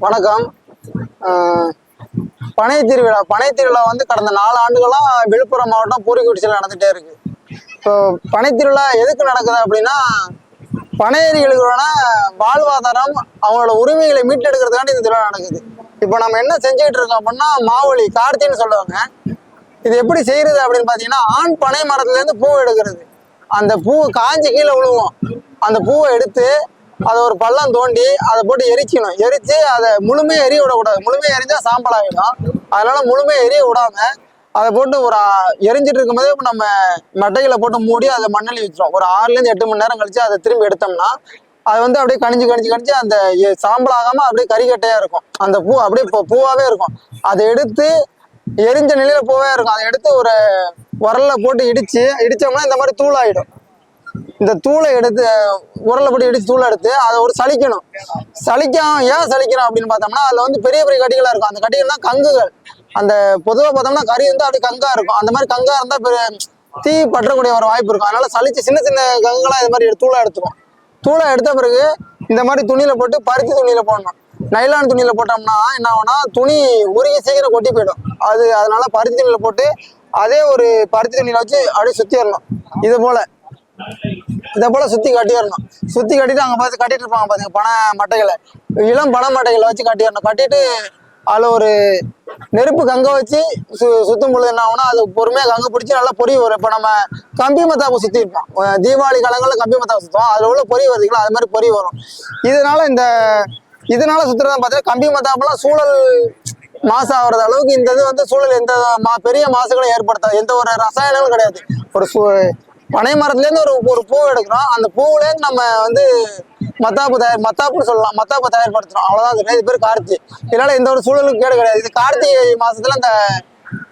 வணக்கம். பனை திருவிழா வந்து கடந்த 4 ஆண்டுகளாக விழுப்புரம் மாவட்டம் பூரிக்குடிச்சியில் நடந்துகிட்டே இருக்கு. இப்போ பனை திருவிழா எதுக்கு நடக்குது அப்படின்னா, பனையேறிகளுக்கான வாழ்வாதாரம், அவங்களோட உரிமைகளை மீட்டெடுக்கிறதுக்காண்டி இந்த திருவிழா நடக்குது. இப்போ நம்ம என்ன செஞ்சுக்கிட்டு இருக்கோம் அப்படின்னா, மாவழி கார்த்தின்னு சொல்லுவாங்க. இது எப்படி செய்யறது அப்படின்னு பார்த்தீங்கன்னா, ஆண் பனை மரத்துலேருந்து பூ எடுக்கிறது. அந்த பூ காஞ்சி கீழே விழுவோம். அந்த பூவை எடுத்து அதை ஒரு பள்ளம் தோண்டி அதை போட்டு எரிக்கணும். எரிச்சு அதை முழுமையாக எரிய விடக்கூடாது. முழுமையாக எரிஞ்சா சாம்பல் ஆகிடும். அதனால முழுமையாக எரிய விடாம அதை போட்டு ஒரு எரிஞ்சிட்டு இருக்கும்போது நம்ம மட்டைகளை போட்டு மூடி அதை மண்ணெளி வச்சிடும். ஒரு 6லேருந்து 8 மணி நேரம் கழிச்சு அதை திரும்பி எடுத்தோம்னா அது வந்து அப்படியே கணிஞ்சு அந்த சாம்பல் ஆகாம அப்படியே கறிக்கட்டையா இருக்கும். அந்த பூ அப்படியே பூவாவே இருக்கும். அதை எடுத்து எரிஞ்ச நிலையில பூவே இருக்கும். அதை எடுத்து ஒரு உரல்ல போட்டு இடிச்சோம்னா இந்த மாதிரி தூளாயிடும். இந்த தூளை எடுத்து உரலை போட்டு இடிச்சு தூளை எடுத்து அதை ஒரு சலிக்கணும். ஏன் சலிக்கணும் அப்படின்னு பார்த்தோம்னா, அதில் வந்து பெரிய பெரிய கட்டிகளா இருக்கும். அந்த கட்டிகள்னா கங்குகள். அந்த பொதுவாக பார்த்தோம்னா கறி வந்து அப்படியே கங்கா இருக்கும். அந்த மாதிரி கங்கா இருந்தால் தீ பற்றக்கூடிய ஒரு வாய்ப்பு இருக்கும். அதனால சலிச்சு சின்ன சின்ன கங்குகளாக இது மாதிரி தூளை எடுத்துக்கும். தூளை எடுத்த பிறகு இந்த மாதிரி துணியில போட்டு பருத்தி துணியில போடணும். நைலான் துணியில போட்டோம்னா என்ன ஆகும்னா, துணி உருகி சீக்கிரம் கொட்டி போயிடும். அதனால பருத்தி துணியில போட்டு அதே ஒரு பருத்தி துணியில வச்சு அப்படியே சுத்திடணும். இதை போல சுத்தி கட்டிடணும். சுத்தி கட்டிட்டு அங்க பார்த்து கட்டிட்டு இருப்பாங்க பாத்தீங்க பனை மட்டைகளை, இளம் பனை மட்டைகளை வச்சு கட்டிடணும். கட்டிட்டு அதுல ஒரு நெருப்பு கங்க வச்சு சுத்தும் பொழுது என்ன ஆகும்னா, அது பொறுமையா கங்க பிடிச்சி நல்லா பொறி வரும். இப்ப நம்ம கம்பி மத்தாப்பு சுத்தி இருப்போம், தீபாவளி காலங்கள்ல கம்பி மத்தாப்பு சுத்துவோம். அதுல உள்ள பொறி வருதுங்களா, அது மாதிரி பொறி வரும். இதனால சுத்துறதா பார்த்தா கம்பி மத்தாப்புலாம் சூழல் மாசு ஆகுறது அளவுக்கு இந்த இது வந்து சூழல் எந்த பெரிய மாசுகளை ஏற்படுத்தாது. எந்த ஒரு ரசாயனமும் கிடையாது. ஒரு பனை மரத்துலேருந்து ஒரு பூ எடுக்கிறோம். அந்த பூவுலேருந்து நம்ம வந்து மத்தாப்புன்னு சொல்லலாம். மத்தாப்பு தயார்படுத்துறோம். அவ்வளோதான். இது பேர் கார்த்திகை. இதனால எந்த ஒரு சூழலுக்கும் கேடு கிடையாது. இது கார்த்திகை மாசத்துல அந்த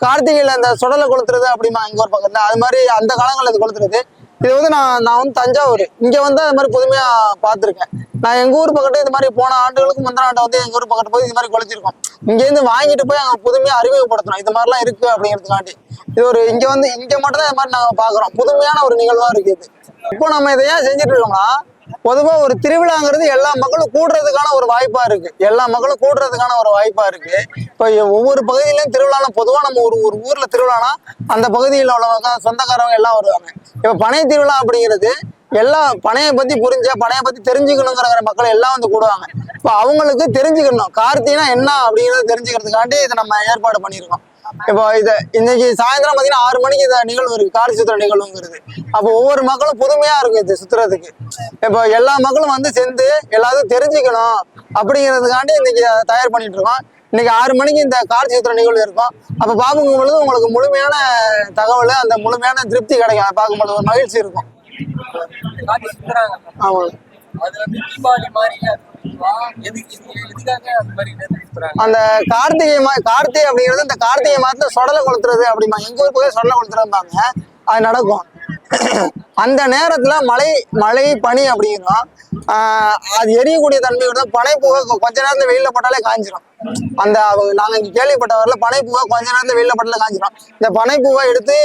கார்த்திகையில அந்த சுடலை கொளுத்துறது அப்படிமா இங்க ஒரு பக்கத்துல, அது மாதிரி அந்த காலங்களில் இது கொளுத்துறது. இது வந்து நான் வந்து தஞ்சாவூர், இங்க வந்து அது மாதிரி புதுமையா பார்த்துருக்கேன். நான் எங்க ஊர் பக்கத்து இது மாதிரி போன ஆண்டுகளுக்கு முந்தின ஆண்டு வந்து எங்க ஊர் பக்கத்து போய் இது மாதிரி கொளுத்திருக்கோம். இங்கேருந்து வாங்கிட்டு போய் அங்கே புதுமையா அறிமுகப்படுத்தணும். இது மாதிரிலாம் இருக்கு அப்படிங்கிறதுக்காண்டி இது ஒரு இங்க மட்டும் தான் இது மாதிரி நாங்கள் பாக்குறோம். புதுமையான ஒரு நிகழ்வா இருக்கு இது. இப்போ நம்ம இதை ஏன் செஞ்சுட்டு இருக்கோம்னா, பொதுவா ஒரு திருவிழாங்கிறது எல்லா மக்களும் கூடுறதுக்கான ஒரு வாய்ப்பா இருக்கு. இப்போ ஒவ்வொரு பகுதியிலையும் திருவிழானா, பொதுவா நம்ம ஒரு ஊர்ல திருவிழானா அந்த பகுதியில் உள்ளவங்க சொந்தக்காரவங்க எல்லாம் வருவாங்க. இப்போ பனை திருவிழா அப்படிங்கிறது எல்லா பனையை பத்தி பனையை பத்தி தெரிஞ்சுக்கணுங்கிற மக்கள் எல்லாம் வந்து கூடுவாங்க. இப்போ அவங்களுக்கு தெரிஞ்சுக்கணும் கார்த்திகைனா என்ன அப்படிங்கிறத தெரிஞ்சுக்கிறதுக்காண்டி இதை நம்ம ஏற்பாடு பண்ணியிருக்கோம். இப்போ இன்னைக்கு சாயந்தரம் பாத்தீங்கன்னா 6 மணிக்கு இந்த நிகழ்வு இருக்கு, கார்த்தி சுத்துற நிகழ்வுங்கிறது. அப்போ ஒவ்வொரு மக்களும் புதுமையா இருக்கும் இது சுத்துறதுக்கு. இப்போ எல்லா மக்களும் வந்து சேர்ந்து எல்லாத்தையும் தெரிஞ்சுக்கணும் அப்படிங்கிறதுக்காண்டி இன்னைக்கு தயார் பண்ணிட்டு இருக்கோம். இன்னைக்கு 6 மணிக்கு இந்த கார்த்தி சுத்துற நிகழ்வு இருக்கும். அப்ப பார்க்கும் பொழுது உங்களுக்கு முழுமையான தகவல், அந்த முழுமையான திருப்தி கிடைக்கும். பார்க்கும் பொழுது ஒரு மகிழ்ச்சி இருக்கும். ஆமா, அந்த கார்த்திகை அப்படிங்கிறது இந்த கார்த்திகை மாதத்துல சொடலை கொளுத்துறது அப்படிமா எங்க ஊர் போய் சொடலை கொளுத்துறதும்பாங்க. அது நடக்கும். அந்த நேரத்துல மழை பனி அப்படிங்கிறோம். அது எரியக்கூடிய தன்மை பனை பூவை கொஞ்ச நேரத்துல வெயில போட்டாலே காஞ்சிடும். நாங்க இங்க கேள்விப்பட்டவர்ல பனை பூவை கொஞ்ச நேரத்துல வெயில போட்டாலே காஞ்சிடும். இந்த பனை பூவை எடுத்து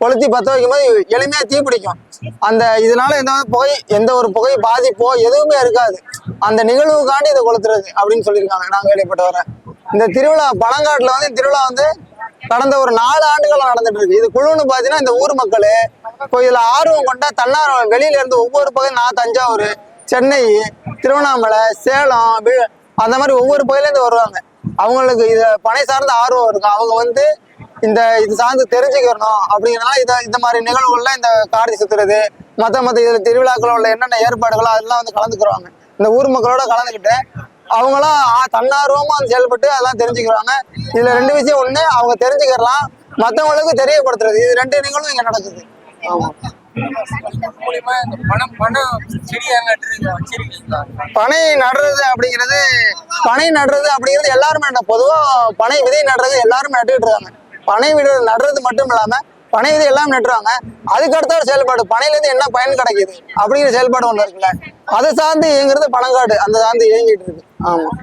கொளுத்தி பத்த வைக்கும் போது எளிமையா தீ பிடிக்கும். இதனால எந்த ஒரு புகை பாதிப்போ எதுவுமே இருக்காது. அந்த நிகழ்வுக்காண்டி இதை கொளுத்துறது அப்படின்னு சொல்லியிருக்காங்க நாங்க கேள்விப்பட்டவரை. இந்த திருவிழா பனங்காட்டுல வந்து திருவிழா வந்து கடந்த ஒரு 4 ஆண்டுகளா நடந்துட்டு இருக்கு. இது குழுன்னு பாத்தீங்கன்னா இந்த ஊர் மக்கள் இப்போ இதுல ஆர்வம் கொண்டா தன்னார்வம் வெளியில இருந்து ஒவ்வொரு பகுதியும், நான் தஞ்சாவூர், சென்னை, திருவண்ணாமலை, சேலம், அந்த மாதிரி ஒவ்வொரு பகுதியில இருந்து வருவாங்க. அவங்களுக்கு இத பனை சார்ந்த ஆர்வம் இருக்கும். அவங்க வந்து இது சார்ந்து தெரிஞ்சுக்கணும் அப்படிங்கிறனால இந்த மாதிரி நிகழ்வுகள்ல இந்த கார்த்தி சுத்துறது, மத்த இதுல திருவிழாக்கள் உள்ள என்னென்ன ஏற்பாடுகளோ அதெல்லாம் வந்து கலந்துக்குறாங்க. இந்த ஊர் மக்களோட கலந்துக்கிட்டு அவங்களாம் தன்னார்வமா செயல்பட்டு அதெல்லாம் தெரிஞ்சுக்கிறாங்க. இதுல 2 விஷயம். ஒண்ணு, அவங்க தெரிஞ்சுக்கலாம், மற்றவங்களுக்கு தெரியப்படுத்துறது. இது 2 நிகழ்வும் இங்க நடக்குது. ஆமா. பனை நடுறது அப்படிங்கிறது எல்லாருமே பொதுவா பனை விதை நடுறது எல்லாருமே நட்டுட்டு இருக்காங்க. பனை நடுறது மட்டும் இல்லாம பனை விதை எல்லாம் நட்டுறாங்க. அதுக்கு அடுத்த செயல்பாடு பனையில இருந்து என்ன பயன் கிடைக்குது அப்படிங்கிற செயல்பாடு ஒண்ணு இருக்குல்ல, அதை சார்ந்து இயங்குறது பனங்காடு. அந்த சார்ந்து இயங்கிட்டு இருக்கு. ஆமா.